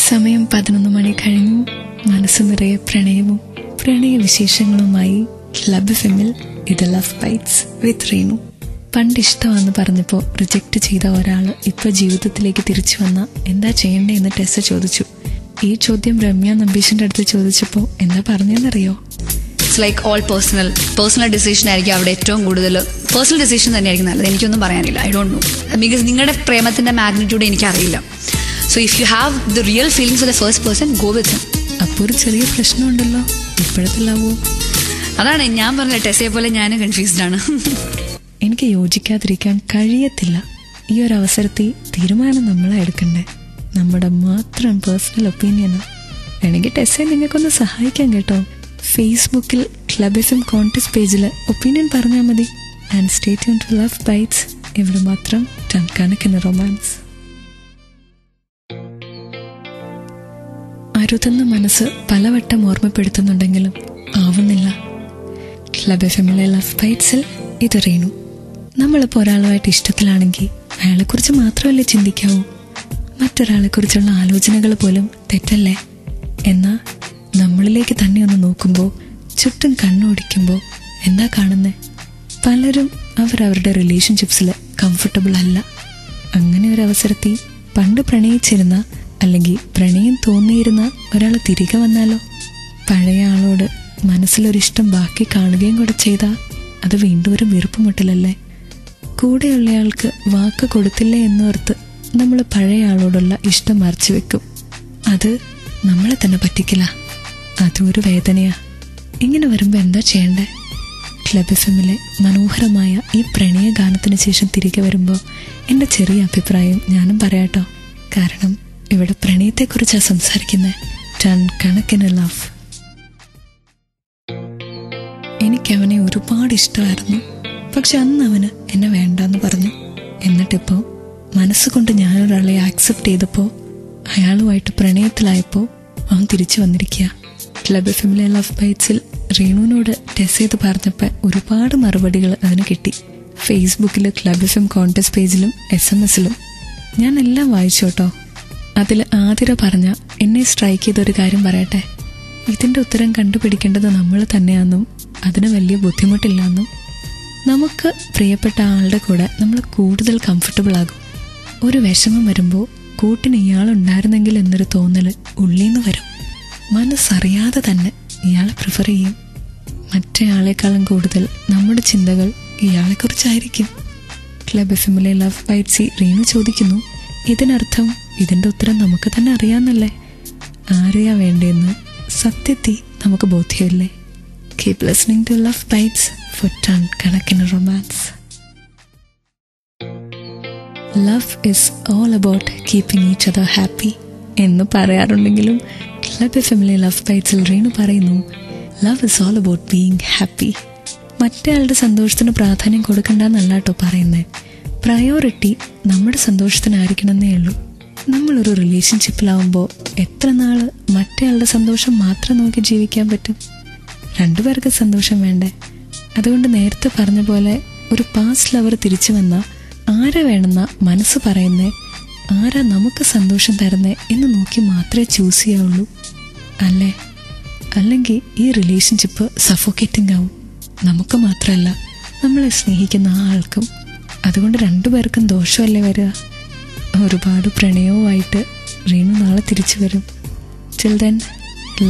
സമയം 11 മണി കഴിഞ്ഞു. മനസ്സ് നിറയെ പ്രണയവും പ്രണയവിശേഷങ്ങളുമായി ക്ലബ് എഫ്എമ്മിൽ ഇത് ലവ് ബൈറ്റ്സ് വിത്ത് റീനു. പണ്ട് ഇഷ്ടമാണെന്ന് പറഞ്ഞപ്പോൾ റിജക്റ്റ് ചെയ്ത ഒരാൾ ഇപ്പോൾ ജീവിതത്തിലേക്ക് തിരിച്ചു വന്ന എന്താ ചെയ്യണ്ടേ എന്ന് ടെസ്സ ചോദിച്ചു. ഈ ചോദ്യം രമ്യ നമ്പീശിന്റെ അടുത്ത് ചോദിച്ചപ്പോൾ എന്താ പറഞ്ഞെന്നറിയോ? It's like all personal decision ആയിരിക്കും അവിടെ ഏറ്റവും കൂടുതൽ. പേഴ്സണൽ ഡിസിഷൻ തന്നെയായിരിക്കും നല്ലത്. എനിക്കൊന്നും പറയാനില്ല. ഐ ഡോണ്ട് നോ, ബിക്കോസ് നിങ്ങളുടെ പ്രേമത്തിന്റെ മാഗ്നിറ്റ്യൂഡ് എനിക്കറിയില്ല. So if you have the real feelings for the first person, go with him. അപ്പോൾ ഒരു ചെറിയ പ്രശ്നമുണ്ടല്ലോ, ഇപ്പോഴത്തെ ലവോ? അതാണ് ഞാൻ പറഞ്ഞ ടെസ്സയെ പോലെ ഞാൻ കൺഫ്യൂസ്ഡ് ആണ്. എനിക്ക് യോജിക്കാതിരിക്കാൻ കഴിയത്തില്ല. ഈ ഒരു അവസരത്തിൽ തീരുമാനം നമ്മളെ എടുക്കണ്ടേ, നമ്മുടെ മാത്രം പേഴ്സണൽ ഒപ്പീനിയനാണ്. വേണമെങ്കിൽ ടെസ്സയെ നിങ്ങൾക്കൊന്ന് സഹായിക്കാം കേട്ടോ. ഫേസ്ബുക്കിൽ ക്ലബ് എഫ്എം കോൺടെസ്റ്റ് പേജിൽ ഒപ്പീനിയൻ പറഞ്ഞാൽ മതി. And stay tune to love bites. ഇവിടെ മാത്രം ടൺ കണക്കിന് റൊമാൻസ്. അരുതെന്ന മനസ്സ് പലവട്ടം ഓർമ്മപ്പെടുത്തുന്നുണ്ടെങ്കിലും ആവുന്നില്ല. ക്ലബ് എഫ്എമ്മിലെ ലവ് ബൈറ്റ്സിൽ ഇത് റീനു. നമ്മളിപ്പോൾ ഒരാളുമായിട്ട് ഇഷ്ടത്തിലാണെങ്കിൽ അയാളെക്കുറിച്ച് മാത്രമല്ലേ ചിന്തിക്കാവൂ, മറ്റൊരാളെക്കുറിച്ചുള്ള ആലോചനകൾ പോലും തെറ്റല്ലേ? എന്നാൽ നമ്മളിലേക്ക് തന്നെ ഒന്ന് നോക്കുമ്പോൾ, ചുറ്റും കണ്ണോടിക്കുമ്പോൾ എന്താ കാണുന്നത്? പലരും അവരവരുടെ റിലേഷൻഷിപ്സിൽ കംഫർട്ടബിൾ അല്ല. അങ്ങനെ ഒരു അവസരത്തിൽ പണ്ട് പ്രണയിച്ചിരുന്ന അല്ലെങ്കിൽ പ്രണയം തോന്നിയിരുന്ന ഒരാൾ തിരികെ വന്നാലോ? പഴയ ആളോട് മനസ്സിലൊരിഷ്ടം ബാക്കി കാണുകയും കൂടെ ചെയ്താൽ അത് വീണ്ടും ഒരു വീർപ്പുമുട്ടലല്ലേ? കൂടെയുള്ളയാൾക്ക് വാക്ക് കൊടുത്തില്ലേ എന്നോർത്ത് നമ്മൾ പഴയ ആളോടുള്ള ഇഷ്ടം മറച്ചു വെക്കും. അത് നമ്മളെ തന്നെ പറ്റിക്കില്ല, അതും ഒരു വേദനയാ. ഇങ്ങനെ വരുമ്പോൾ എന്താ ചെയ്യണ്ടേ? ക്ലബ് എഫ്എമ്മിലെ മനോഹരമായ ഈ പ്രണയ ഗാനത്തിന് ശേഷം തിരികെ വരുമ്പോൾ എൻ്റെ ചെറിയ അഭിപ്രായം ഞാനും പറയാട്ടോ. കാരണം ഇവിടെ പ്രണയത്തെക്കുറിച്ചാണ് സംസാരിക്കുന്നത്. ടൺ കണക്കിന് ലവ്. എനിക്കവനെ ഒരുപാട് ഇഷ്ടമായിരുന്നു. പക്ഷെ അന്ന് അവന് എന്നെ വേണ്ടാന്ന് പറഞ്ഞു. എന്നിട്ടിപ്പോൾ മനസ്സുകൊണ്ട് ഞാനൊരാളെ ആക്സെപ്റ്റ് ചെയ്തപ്പോൾ, അയാളുമായിട്ട് പ്രണയത്തിലായപ്പോൾ അവൻ തിരിച്ചു വന്നിരിക്കുക. ക്ലബ് എഫ്എമ്മിലെ ലവ് ബൈറ്റ്സിൽ റീനുവിനോട് ടെസ്റ്റ് ചെയ്ത് പറഞ്ഞപ്പോൾ ഒരുപാട് മറുപടികൾ അതിന് കിട്ടി. ഫേസ്ബുക്കിൽ ക്ലബ് എഫ്എം കോൺടെസ്റ്റ് പേജിലും SMS-ലും ഞാൻ എല്ലാം വായിച്ചു കേട്ടോ. അതിൽ ആതിര പറഞ്ഞ എന്നെ സ്ട്രൈക്ക് ചെയ്തൊരു കാര്യം പറയട്ടെ. ഇതിൻ്റെ ഉത്തരം കണ്ടുപിടിക്കേണ്ടത് നമ്മൾ തന്നെയാണെന്നും അതിന് വലിയ ബുദ്ധിമുട്ടില്ലെന്നും നമുക്ക് പ്രിയപ്പെട്ട ആളുടെ കൂടെ നമ്മൾ കൂടുതൽ കംഫർട്ടബിൾ ആകും. ഒരു വിഷമം വരുമ്പോൾ കൂട്ടിന് ഇയാളുണ്ടായിരുന്നെങ്കിൽ എന്നൊരു തോന്നൽ ഉള്ളിന്ന് വരും. മനസ്സറിയാതെ തന്നെ ഇയാളെ പ്രിഫർ ചെയ്യും. മറ്റേയാളെക്കാളും കൂടുതൽ നമ്മുടെ ചിന്തകൾ ഇയാളെക്കുറിച്ചായിരിക്കും. ക്ലബ് എഫ്എമ്മിലെ ലവ് ബൈറ്റ്സി റീനു ചോദിക്കുന്നു, ഇതിനർത്ഥം ഇതിൻ്റെ ഉത്തരം നമുക്ക് തന്നെ അറിയാമെന്നല്ലേ? ആരെയാ വേണ്ടതെന്ന് സത്യത്തിൽ നമുക്ക് ബോധ്യമില്ലേ? Keep listening to Love Bites for ton കണക്കിന് romance. Love is all about keeping each other happy എന്ന് പറയാറുണ്ടെങ്കിലും ക്ലബ് എഫ്എമ്മിലെ ലവ് ബൈറ്റ്സിൽ റീനു പറയുന്നു, Love is all about being happy. മറ്റേയാളുടെ സന്തോഷത്തിന് പ്രാധാന്യം കൊടുക്കണ്ടെന്നല്ല കേട്ടോ പറയുന്നത്. പ്രയോറിറ്റി നമ്മുടെ സന്തോഷത്തിനായിരിക്കണമെന്നേ ഉള്ളൂ. നമ്മളൊരു റിലേഷൻഷിപ്പിലാവുമ്പോൾ എത്ര നാൾ മറ്റേയാളുടെ സന്തോഷം മാത്രം നോക്കി ജീവിക്കാൻ പറ്റും? രണ്ടുപേർക്ക് സന്തോഷം വേണ്ടേ? അതുകൊണ്ട് നേരത്തെ പറഞ്ഞ പോലെ ഒരു പാസ്റ്റ് ലവർ തിരിച്ചു വന്നാൽ ആരാ വേണമെന്ന മനസ്സ് പറയുന്നേ, ആരാ നമുക്ക് സന്തോഷം തരുന്നേ എന്ന് നോക്കി മാത്രമേ ചൂസ് ചെയ്യാവുള്ളൂ അല്ലേ? അല്ലെങ്കിൽ ഈ റിലേഷൻഷിപ്പ് സഫോക്കേറ്റിംഗ് ആവും. നമുക്ക് മാത്രമല്ല, നമ്മളെ സ്നേഹിക്കുന്ന ആ ആൾക്കും. അതുകൊണ്ട് രണ്ടുപേർക്കും ദോഷമല്ലേ വരിക? ഒരുപാട് പ്രണയവുമായിട്ട് റീനു നാളെ തിരിച്ചു വരും. Till then,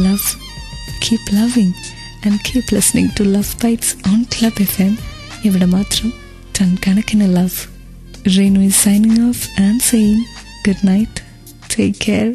love, keep loving and keep listening to Love Bites on Club FM. ഇവിടെ മാത്രം ടൺ കണക്കിന് love. Renu is signing off and saying good night. Take care.